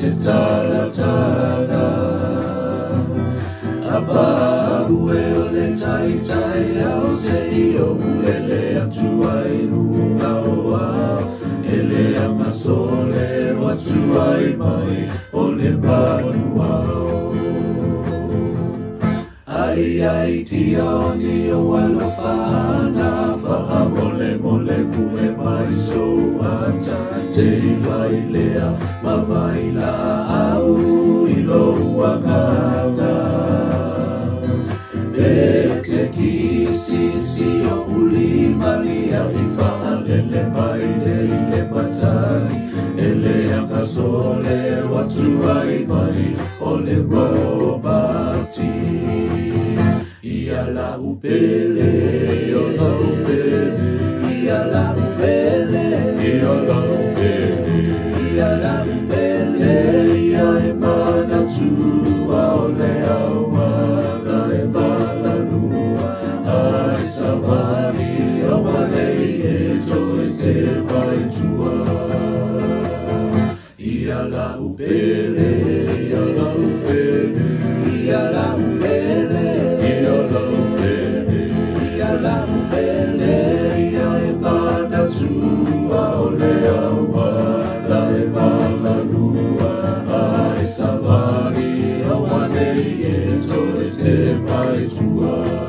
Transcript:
te talatala. Aba ue o le tai tai au se io ulele atu ai lunga oa. Ele amasole o atu ai mai o le panuao. Ai ai tia oni o alofana faha mole mole kue mai so ata se vai lea ma vai la au ilo uanganga. E te kisi si o uli malia i faha lele mai le matali ele anga sole watu ai mai o le robati. Ia la upele, ia la upele, ia la upele, ia la upele, ia la upele, ia e mana tua o le aua, e vala lua, ai samari o walei e toi te mai tua. Ia la upele, ia la upele, ia la upele, la upele ia e mana tua o le aua la e vala lua ai samari o wanei e toi te mai tua.